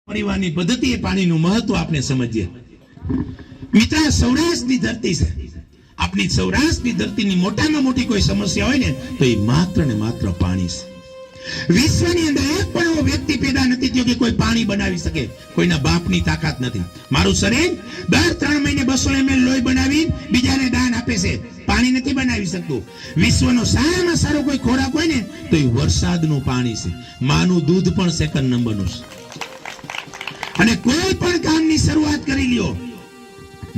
પરિવારની પદ્ધતિ એ પાણીનું મહત્વ આપણે સમજીએ. મિત્ર, સૌરાષ્ટ્રની ધરતી છે. આપણી સૌરાષ્ટ્રની ધરતીની મોટામાં મોટી કોઈ સમસ્યા હોય ને તો એ માત્ર ને માત્ર પાણી છે. વિશ્વની અંદર એક પણ એવો વ્યક્તિ પેદા નથી થયો કે કોઈ પાણી બનાવી શકે. કોઈના બાપની તાકાત નથી. મારું શરીર દર 3 મહિને 200 ml લોહી બનાવી બીજાને દાન આપે છે. પાણી નથી બનાવી શકતું. વિશ્વનો સારામાં સારો કોઈ ખોરાક હોય ને તો એ વરસાદનું પાણી છે. માનું દૂધ પણ સેકન્ડ નંબરનું છે. અને કોઈ પણ કામની શરૂઆત કરી લ્યો,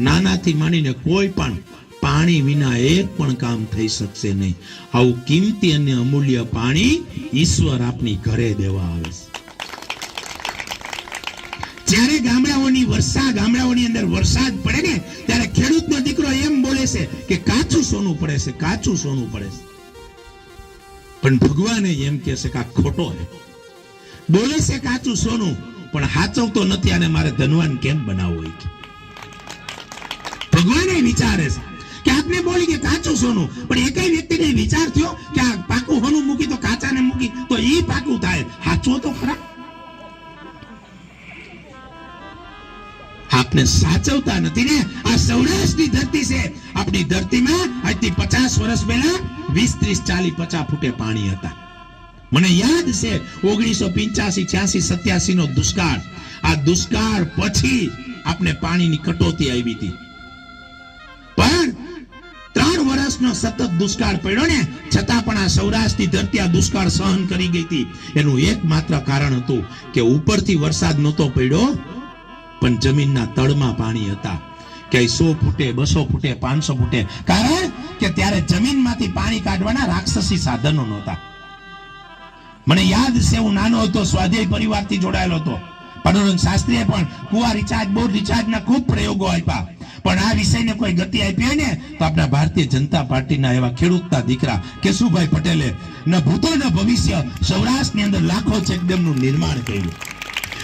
નાનાથી માંડીને કોઈ પણ, પાણી વિના એક પણ કામ થઈ શકશે નહીં. આવું કિંમતી અને અમૂલ્ય પાણી ઈશ્વર આપની ઘરે દેવા આવે છે. જ્યારે ગામડાઓની અંદર વરસાદ પડે ને ત્યારે ખેડૂતનો દીકરો એમ બોલે છે કે કાચું સોનું પડે છે, કાચું સોનું પડે છે. પણ ભગવાન એમ કહે છે કે આ ખોટો છે. બોલે છે કાચું સોનું, પણ હાચવતો નથી. અને મારે ધનવાન કેમ બનાવવો? ભગવાન વિચારે છે કે આપને બોલી કે કાચું સોનું, પણ એકય વ્યક્તિને વિચાર થયો કે આ પાકું સોનું મૂકી તો કાચાને મૂકી તો એ પાકું થાય. સાચો તો ખરા. આપને સાચવતા નથી ને. આ સૌરાષ્ટ્રની ધરતી છે. આપણી ધરતીમાં આજથી 50 વર્ષ પહેલા 20, 30, 40, 50 ફૂટે પાણી હતા. મને યાદ છે 1985, 86, 87 નો દુષ્કાળ. આ દુષ્કાળ પછી આપણે પાણીની કટોતી આવી હતી. પણ 3 વર્ષનો સતત દુષ્કાળ પડ્યો ને, છતાં પણ આ સૌરાષ્ટ્રની ધરતી આ દુષ્કાળ સહન કરી ગઈ હતી. એનું એકમાત્ર કારણ હતું કે ઉપરથી વરસાદ નહોતો પડ્યો, પણ જમીનના તળમાં પાણી હતા. કે 100 ફૂટે, 200 ફૂટે, 500 ફૂટે. કારણ કે ત્યારે જમીનમાંથી પાણી કાઢવાના રાક્ષસી સાધનો નહોતા. મને યાદ છે, હું નાનો હતો, સ્વાધ્યાય પરિવારથી જોડાયેલો હતો. પનોરંગ શાસ્ત્રીએ પણ કુવા રિચાર્જ, બોર રિચાર્જના ખૂબ પ્રયોગો આપ્યા. પણ આ વિષયને કોઈ ગતિ આપી હોય ને તો આપણા ભારતીય જનતા પાર્ટીના એવા ખેડૂતના દીકરા કેશુભાઈ પટેલે ન ભૂતો ન ભવિષ્ય સૌરાષ્ટ્રની અંદર લાખો ચેકડેમનું નિર્માણ કર્યું.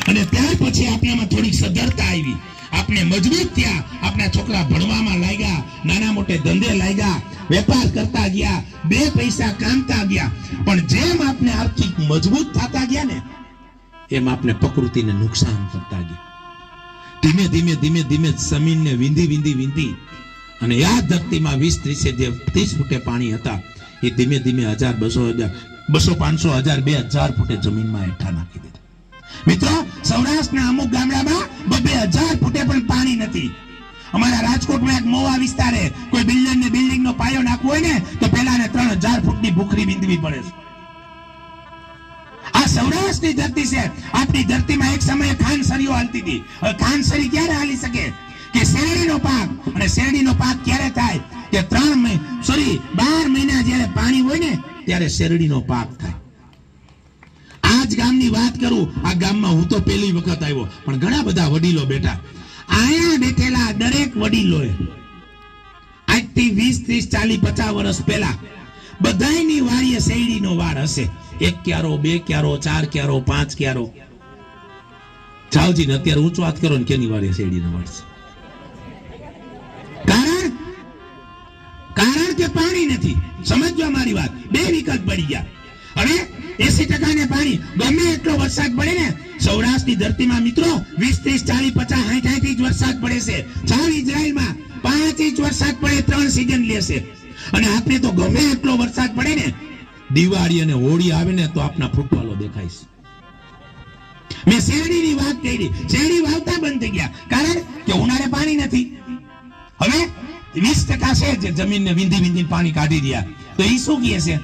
અને ત્યાર પછી આપણામાં થોડીક સદ્ધરતા આવી. આપણે મજબૂત થયા. આપણા છોકરા ભણવામાં લાગ્યા, નાના મોટે ધંધે લાગ્યા, વેપાર કરતા ગયા, 2 પૈસા કામતા ગયા. પણ જેમ આપણે આર્થિક મજબૂત થતા ગયા ને એમ આપણે પ્રકૃતિને નુકસાન કરતા ગયા. ધીમે ધીમે જમીનને વીંધી અને આ ધરતીમાં 20, 30 ફૂટે પાણી હતા એ ધીમે 1000, 200, 500, 1000, 2000 ફૂટે જમીનમાં હેઠા નાખી દીધા. મિત્રો, સૌરાષ્ટ્રના અમુક ગામડામાં 2000 ફૂટે પણ પાણી નથી. અમારા રાજકોટમાં એક મોવા વિસ્તારે કોઈ બિલ્ડિંગનો પાયો નાખવો હોય ને તો પેલાને 3000 ફૂટની ભૂખરી બીંધવી પડે છે. આ સૌરાષ્ટ્રની ધરતી છે. આપણી ધરતીમાં એક સમયે ખાનસરીઓ હાલતી હતી. હવે ખાનસરી ક્યારે હાલી શકે? કે શેરડીનો પાક. અને શેરડીનો પાક ક્યારે થાય? કે 12 મહિના જ્યારે પાણી હોય ને ત્યારે શેરડીનો પાક થાય. આ જ ગામની વાત કરું. આ ગામમાં હું તો પહેલી વખત આવ્યો, પણ ઘણા બધા વડીલો બેઠા. અહીંયા બેઠેલા દરેક વડીલોએ આજથી 20, 30, 40, 50 વર્ષ પહેલા બધાયની વાડીએ શેરડીનો વાર હશે. 1 ક્યારો, 2 ક્યારો, 4 ક્યારો, 5 ક્યારો. જાવજી ને અત્યારે ઊંચો હાથ કરો ને કેની વાડીએ શેરડીનો વાર છે? કારણ કે પાણી નથી. સમજવા મારી વાત. 2 વિકલ્પ પડી ગયા. હવે 80% ને પાણી ગમે એટલો વરસાદ પડે ને સૌરાષ્ટ્રની ધરતીમાં મિત્રો 20, 30, 40, 50, 60 ઇંચ વરસાદ પડે છે. ચાલ ઇઝરાયલમાં 5 ઇંચ વરસાદ પડે 3 સીઝન લેશે. અને આપણે તો ગમે એટલો વરસાદ પડે ને, દિવાળી અને હોળી આવે ને તો આપના ફૂટવાલો દેખાય છે. મેં શેરડીની વાત કરી. શેરડી વાવતા બંધ થઈ ગયા કારણ કે ઉનાળે પાણી નથી. હવે 20% છે જે જમીનને વીંધી પાણી કાઢી રહ્યા. તો એ શું કહે છે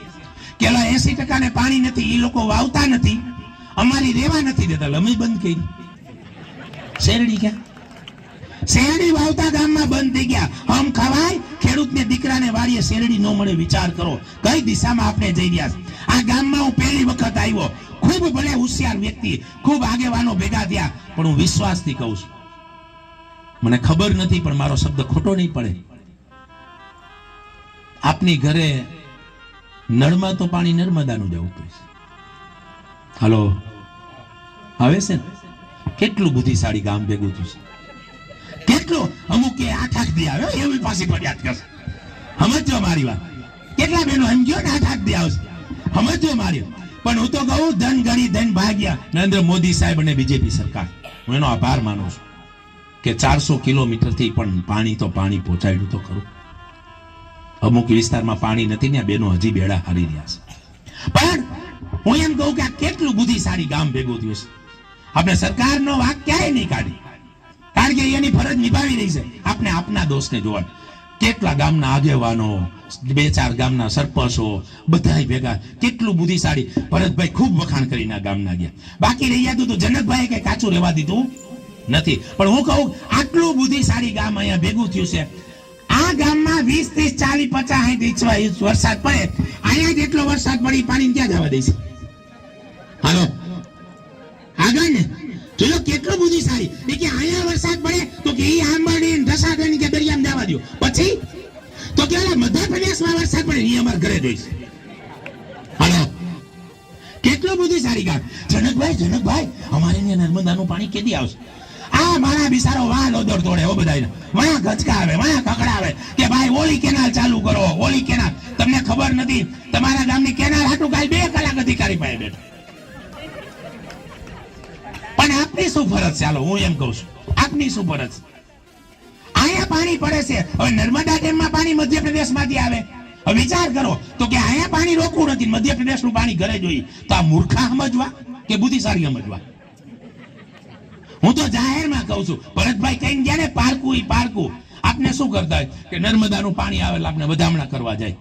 કે 80% ને પાણી નથી, એ લોકો વાવતા નથી, અમારી રેવા નથી દેતા, અમે બંધ કરી. શેરડી ક્યાં? શેરડી વાવતા ગામમાં બંધ થઈ ગયા. આમ ખવાય? ખેડૂતને દીકરાને વાડીએ શેરડી ન મળે. વિચાર કરો કઈ દિશામાં આપણે જઈ રહ્યા છે. આ ગામમાં હું પહેલી વખત આવ્યો. ખૂબ ભલે હોશિયાર વ્યક્તિ, ખૂબ આગેવાનો ભેગા થયા, પણ હું વિશ્વાસથી કહું છું, મને ખબર નથી પણ મારો શબ્દ ખોટો નહીં પડે. આપની ઘરે નળમાં તો પાણી નર્મદાનું જ આવતું છે. હાલો, આવે છે ને? કેટલું બુદ્ધિશાળી ગામ ભેગું થયું છે. કેટલું અમુક કે 8 દી આવે એવી પાછી ફરિયાદ કરશે. સમજો મારી વાત. કેટલા બહેનો એમ ગયો ને 8 દી આવશે. સમજો મારી. પણ હું તો કહું ધન ગણી ધન ભાગ્યા નરેન્દ્ર મોદી સાહેબ અને બીજેપી સરકાર, હું એનો આભાર માનું છું કે 400 કિલોમીટર થી પણ પાણી પહોંચાડ્યું તો ખરું. અમુક વિસ્તારમાં પાણી નથી ને, આ બેનો હજી બેડા હારી રહ્યા છે. પણ હું એમ કહું કે આ કેટલું બુદ્ધિશાળી ગામ ભેગું થયું છે. આપણે સરકારનો વાંક ક્યાંય નહીં કાઢી, કારણ કે એની ફરજ નિભાવી રહી છે. આપણે આપના દોષને જોવા, કેટલા ગામના આગેવાનો, 2-4 ગામના સરપંચો બધા ભેગા, કેટલું બુદ્ધિશાળી. ભરતભાઈ ખૂબ વખાણ કરીને આ ગામના ગયા. બાકી રહી જતું તો જનકભાઈ કઈ કાચું રહેવા દીધું નથી. પણ હું કહું આટલું બુદ્ધિશાળી ગામ અહીંયા ભેગું થયું છે. આ ગામમાં 20, 30, 40, 50, 60 વરસાદ પડે, અહીંયા જેટલો વરસાદ પડી પાણી ક્યાં જવા દે છે? હાલો આગળ ને જોયો કેટલું બુદ્ધિશાળી. એ કે અહીંયા વરસાદ પડે તો કે ઈ આંબાડી રસાગણી કે દરિયામાં જવા દો. પછી તો કે મધ્યપ્રદેશમાં વરસાદ પડે ઈ અમાર ઘરે જોઈશ. હાલો કેટલું બુદ્ધિશાળી ગામ. જનકભાઈ અમારે અહીંયા નર્મદાનું પાણી કેદી આવશે? આ મારા બિચારો વાલ ઓદર તોડે હો બધાને, વાયા ગચકા આવે, વાયા કકડા આવે કે ભાઈ ઓલી કેનાલ ચાલુ કરો, ઓલી કેનાલ. તમને ખબર નથી તમારા ગામની કેનાલ હાટું કાલ 2 કલાક અધિકારી પાસે બેઠો. પણ આપની શું ફરજ? ચાલો હું એમ કહું છું, આપની શું ફરજ? અહીંયા પાણી પડે છે, હવે નર્મદા ડેમમાં પાણી મધ્યપ્રદેશમાંથી આવે. હવે વિચાર કરો તો કે અહીંયા પાણી રોકવું નથી, મધ્યપ્રદેશનું પાણી ઘરે જોઈએ. તો આ મૂર્ખા સમજવા કે બુદ્ધિશાળી સમજવા? હું તો જાહેરમાં કહું છું, ભરતભાઈ કઈ ગયા ને પારકું. આપને શું કરતા હોય કે નર્મદાનું પાણી આવે એટલે આપણે વધામણા કરવા જાય.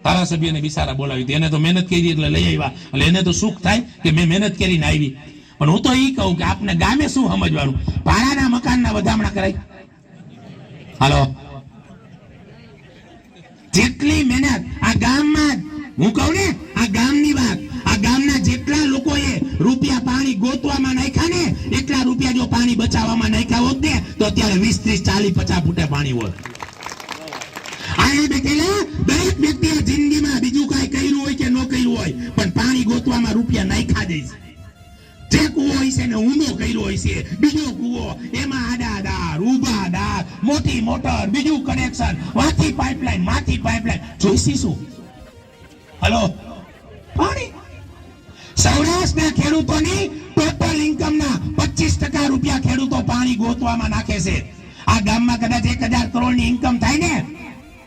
ધારાસભ્યને બિચારા બોલાવી, એને તો મહેનત કરી એટલે લઈ આવ્યા, એટલે એને તો સુખ થાય કે મેં મહેનત કરીને આવી. પણ હું તો એ કહું કે આપને ગામે શું સમજવાનું? ભાડાના મકાનના વધામણા કરાય. હાલો જેટલી મહેનત આ ગામમાં, હું કહું ને આ ગામની વાત, આ ગામના જેટલા લોકોએ રૂપિયા પાણી ગોતવામાં નાખ્યા ને, એટલા રૂપિયા જો પાણી બચાવવામાં નાખ્યા હોત ને તો અત્યારે 20, 30, 40, 50 ફૂટે પાણી હોત. અહીંયા બેઠેલા દરેક વ્યક્તિએ જિંદગીમાં બીજું કઈ કર્યું હોય કે ન કર્યું હોય, પણ પાણી ગોતવામાં રૂપિયા નાખ્યા જ છે. જે કુવો હોય છે ને ઊંડો કર્યો હોય છે, બીજો કુવો, એમાં આડા દાર, ઊભા દાર, મોટી મોટર, બીજું કનેક્શન, વાથી પાઇપલાઇન જોઈશી શું? હલો પાણી. સૌરાષ્ટ્રના ખેડૂતોની ટોટલ ઇન્કમના 25% રૂપિયા ખેડૂતો પાણી ગોતવામાં નાખે છે. આ ગામમાં કદાચ 1000 કરોડની ઇન્કમ થાય ને,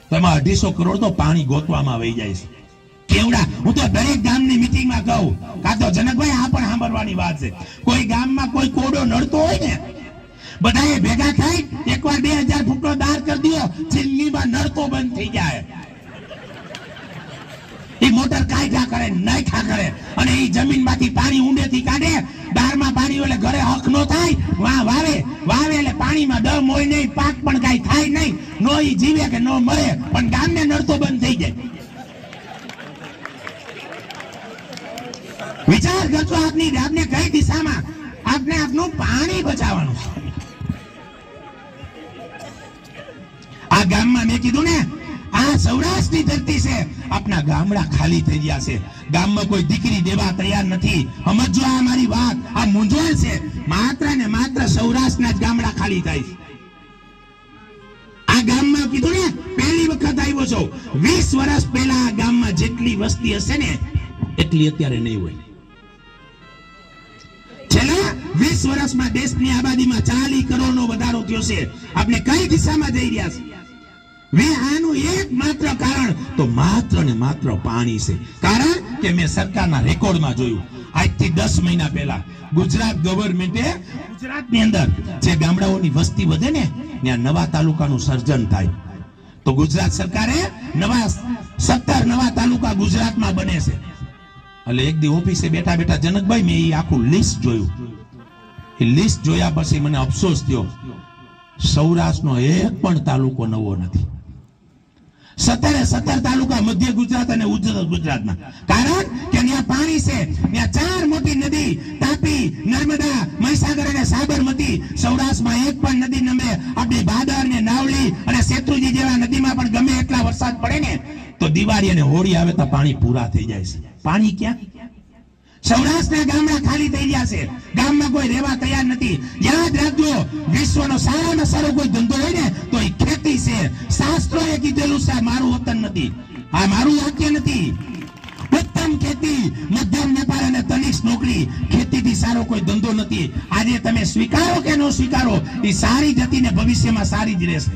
તો એમાં 250 કરોડ તો પાણી ગોતવામાં વહી જાય છે. કેવડા હું તો દરેક ગામની મીટિંગમાં કહું, કાં તો જનકભાઈ આ પણ સાંભળવાની વાત છે, કોઈ ગામમાં કોઈ કોડો નડતો હોય ને, બધાએ ભેગા થઈ એકવાર 2000 ફૂટનો દાર કરી દો, જિંદગીમાં નડતો બંધ થઈ જાય. એ મોટર કાઢ્યા કરે, નાખ્યા કરે, અને એ જમીનમાંથી પાણી ઊંડેથી કાઢે. દારમાં પાણી એટલે ઘરે હક નો થાય, વાવે એટલે પાણીમાં દમ હોય નહીં, પાક પણ કાંઈ થાય નહીં, નો ઈ જીવે કે નો મરે, પણ ગામને નડતો બંધ થઈ જાય. વિચાર કરજો આપને કઈ દિશામાં આપનું પાણી બચાવવાનું છે. આ ગામમાં મેં કીધું ને, આ સૌરાષ્ટ્રની ધરતી છે, આપના ગામડા ખાલી થઈ ગયા છે. ગામમાં કોઈ દીકરી દેવા તૈયાર નથી. સમજો આ મારી વાત, આ મૂંઝવણ છે. માત્ર ને માત્ર સૌરાષ્ટ્રના જ ગામડા ખાલી થાય છે. આ ગામમાં કીધું ને પહેલી વખત આવ્યો છો, 20 વર્ષ પહેલા આ ગામમાં જેટલી વસ્તી હશે ને એટલી અત્યારે નહીં હોય. છેલ્લા 20 વર્ષમાં દેશની આબાદીમાં 40 કરોડનો વધારો થયો છે. આપણે કઈ દિશામાં જઈ રહ્યા છે? આનું એકમાત્ર કારણ તો માત્ર ને માત્ર પાણી છે. કારણ કે મેં સરકારના રેકોર્ડમાં જોયું, આજથી 10 મહિના પહેલા ગુજરાત ગવર્મેન્ટે ગુજરાતની અંદર જે ગામડાઓની વસ્તી વધે ને ત્યાં નવા તાલુકાનું સર્જન થાય, તો ગુજરાત સરકારે 17 નવા તાલુકા ગુજરાતમાં બને છે. એટલે એક દી ઓફિસે બેઠા જનકભાઈ મેં એ આખું લિસ્ટ જોયું. એ લિસ્ટ જોયા પછી મને અફસોસ થયો, સૌરાષ્ટ્રનો એક પણ તાલુકો નવો નથી. 17 તાલુકા મધ્ય ગુજરાત અને ઉત્તર ગુજરાતના. કારણ કે ત્યાં પાણી છે, ત્યાં 4 મોટી નદી, તાપી, નર્મદા, મહીસાગર અને સાબરમતી. સૌરાષ્ટ્રમાં એક પણ નદી નમે. આપણી ભાદર ને નાવલી અને શેત્રુંજી જેવા નદીમાં પણ ગમે એટલા વરસાદ પડે ને તો દિવાળી અને હોળી આવે તો પાણી પૂરા થઈ જાય છે. પાણી ક્યાં? સૌરાષ્ટ્રના ગામડા ખાલી થઈ ગયા છે. ગામમાં કોઈ રહેવા તૈયાર નથી. યાદ રાખજો, વિશ્વનો સારામાં સારો કોઈ ધંધો હોય ને તો એ ખેતી છે. શાસ્ત્રોએ કીધેલું છે, મારું વતન નથી, આ મારું વાક્ય નથી. ઉત્તમ ઉત્તમ ખેતી, મધ્યમ વેપાર અને તનિષ્ઠ નોકરી, ખેતીથી સારો કોઈ ધંધો નથી. આજે તમે સ્વીકારો કે ન સ્વીકારો, એ સારી જ હતી ને ભવિષ્યમાં સારી જ રહેશે.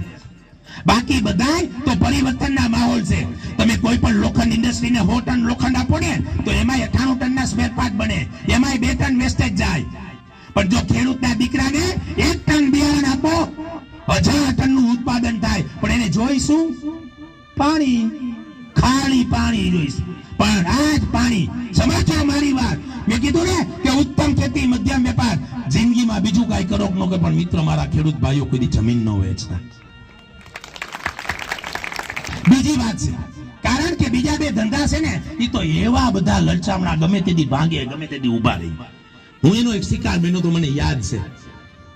બાકી બધાય તો પરિવર્તનના માહોલ છે. તમે કોઈ પણ લોખંડ ઇન્ડસ્ટ્રીને 100 ટન લોખંડ આપો ને તો એમાં 98 ટનના સ્પેર પાર્ટ બને, એમાં 2 ટન વેસ્ટેજ જાય. પણ જો ખેડૂતના દીકરાને 1 ટન બિયારણ આપો, 1000 ટનનું ઉત્પાદન થાય. પણ એને જોઈશું પાણી, ખાલી પાણી જોઈશું. પણ આ જ પાણી, સમજો મારી વાત. મેં કીધું ને કે ઉત્તમ ખેતી, મધ્યમ વેપાર, જિંદગીમાં બીજું કાંઈ કરો કે ન કરો, પણ મિત્ર મારા ખેડૂત ભાઈઓ કોઈ જમીન ન વેચતા. બીજી વાત છે, કારણ કે બીજા 2 ધંધા છે ને એ તો એવા બધા લલચામણા, ગમે તેથી ભાંગે, ગમે તેથી ઉભા રહી. હું એનો એક શિકાર બન્યો તો મને યાદ છે.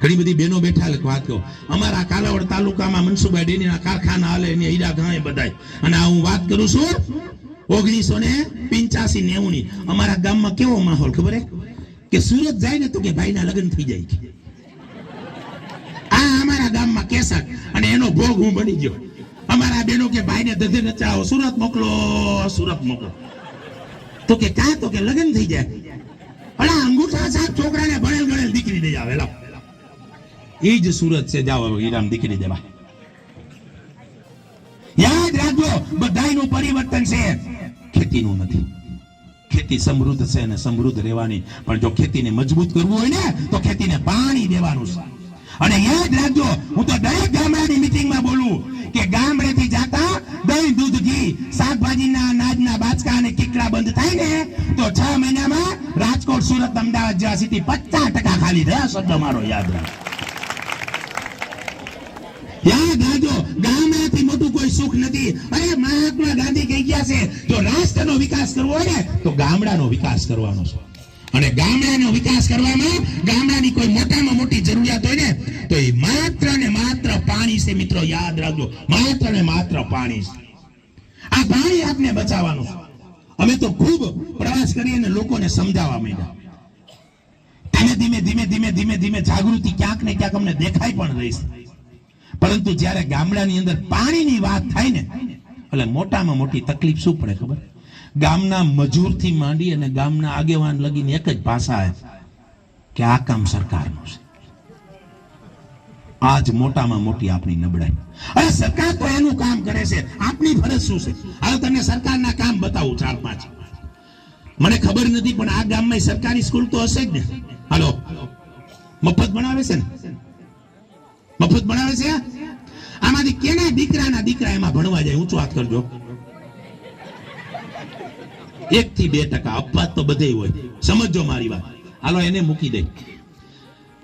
ઘણી બધી બહેનો બેઠા વાત કહો. અમારા કાલાવડ તાલુકામાં મનસુભાઈ ડેરીના કારખાના હાલે, એની હીરા ઘાય બધાય. અને આ હું વાત કરું છું 1985-90 ની. અમારા ગામમાં કેવો માહોલ ખબર હે કે સુરત જાય ને તો કે ભાઈના લગ્ન થઈ જાય. આ અમારા ગામમાં કેસર, અને એનો ભોગ હું બની ગયો. અમારા બહેનો કે ભાઈને ધંધે નચાવો, સુરત મોકલો, સુરત મોકલો. તો કે કા, તો કે લગ્ન થઈ જાય. અલા અંગૂઠા સાથ છોકરાને ભણેલ ગણેલ દીકરી દઈ આવે. લાવ, એ જ સુરત છે. જાઓ હીરામ દીકરી દેવા. યાદ રાખજો, બધાયનું પરિવર્તન છે, ખેતીનું નથી. ખેતી સમૃદ્ધ છે અને સમૃદ્ધ રહેવાની. પણ જો ખેતીને મજબૂત કરવું હોય ને તો ખેતીને પાણી દેવાનું છે. અને યાદ રાખજો, હું તો દરેક ગામડાની મીટિંગમાં બોલું કે ગામડેથી જાતા દહીં, દૂધ, ઘી, શાકભાજીના, અનાજના બાચકા અને કીકડા બંધ થાય ને તો 6 મહિનામાં રાજકોટ, સુરત, અમદાવાદ જેવા સિટી 50% ખાલી થયા. શબ્દ મારો યાદ રાખો. યાદ રાખજો, ગામડાથી મોટું કોઈ સુખ નથી. અરે મહાત્મા ગાંધી કહી ગયા છે, જો રાષ્ટ્રનો વિકાસ કરવો હોય ને તો ગામડાનો વિકાસ કરવાનો છે. અને ગામડાનો વિકાસ કરવામાં ગામડાની કોઈ મોટામાં મોટી જરૂરિયાત હોય ને તો એ માત્ર ને માત્ર પાણી છે. મિત્રો યાદ રાખજો, માત્ર ને માત્ર પાણી છે. આ પાણી આપને બચાવવાનું છે. અમે તો ખૂબ પ્રવાસ કરી અને લોકોને સમજાવવા માંડ્યા. ધીમે જાગૃતિ ક્યાંક ને ક્યાંક અમને દેખાઈ પણ રહી છે. પરંતુ જ્યારે ગામડાની અંદર પાણીની વાત થાય ને એટલે મોટામાં મોટી તકલીફ શું પડે ખબર? ગામના મજૂરથી માંડી અને ગામના આગેવાન લગીને એક જ ભાષા આવે કે આ કામ સરકારનું છે. આજ મોટામાં મોટી આપણી નબળાઈ. અરે સરકાર તો એનું કામ કરે છે, આપની ફરજ શું છે? હવે તમને સરકારના કામ બતાવું 4-5. મને ખબર નથી પણ આ ગામમાં સરકારી સ્કૂલ તો હશે જ ને. હાલો, મફત ભણાવે છે ને? મફત ભણાવે છે? આમાંથી કેના દીકરાના દીકરા એમાં ભણવા જાય? ઊંચો હાથ કરજો. 1 થી 2%. અપવાદ તો બધે હોય. સમજો મારી વાત. હાલો એને મૂકી દે.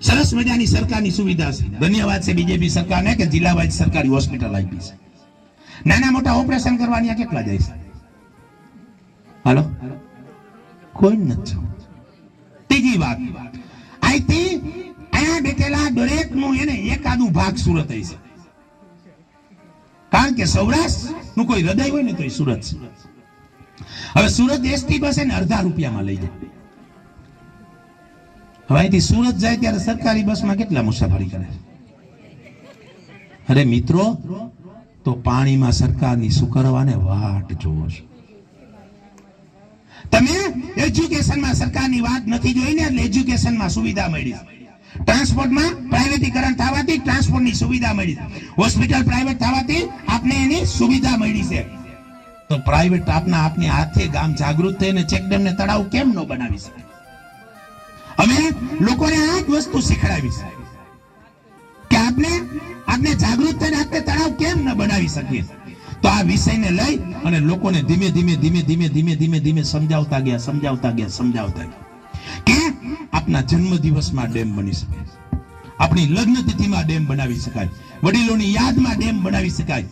સરસ મજાની સરકારની સુવિધા છે. ધન્યવાદ છે બીજેપી સરકારને કે જિલ્લા વાઇઝ સરકારી હોસ્પિટલ આપી છે. નાના મોટા ઓપરેશન કરવાની કેટલા જાય છે? હાલો, કોઈ નથી. ત્રીજી વાત, અહીંથી અહીંયા બેઠેલા દરેકનું એને એકાદું ભાગ સુરત છે. કારણ કે સૌરાષ્ટ્ર નું કોઈ હૃદય હોય ને તો એ સુરત છે. હવે સુરત એસટી બસ એને અડધા રૂપિયામાં લઈ જાય. હવે અહીંથી સુરત જાય ત્યારે સરકારી બસમાં કેટલા મુસાફરી કરે? અરે મિત્રો, તો પાણીમાં સરકારની શું કરવાને વાટ જોવો છો? તમે એજ્યુકેશનમાં સરકારની વાત નથી જોઈ ને એટલે એજ્યુકેશનમાં સુવિધા મળી. ટ્રાન્સપોર્ટમાં પ્રાઇવેટીકરણ થવાથી ટ્રાન્સપોર્ટની સુવિધા મળી. હોસ્પિટલ પ્રાઇવેટ થવાથી આપને એની સુવિધા મળી છે. તો પ્રાઇવેટ આપની હાથે ગામ જાગૃત થઈને ચેકડેમ ને તળાવ કેમ ન બનાવી શકે? અમે લોકોને આ જ વસ્તુ શીખડાવી છે કે આપણે જાગૃત થઈને આપણે તળાવ કેમ ન બનાવી શકીએ. તો આ વિષયને લઈ અને લોકોને ધીમે સમજાવતા ગયા કે આપના જન્મ દિવસમાં ડેમ બની શકે, આપણી લગ્ન તિથિમાં ડેમ બનાવી શકાય, વડીલોની યાદમાં ડેમ બનાવી શકાય.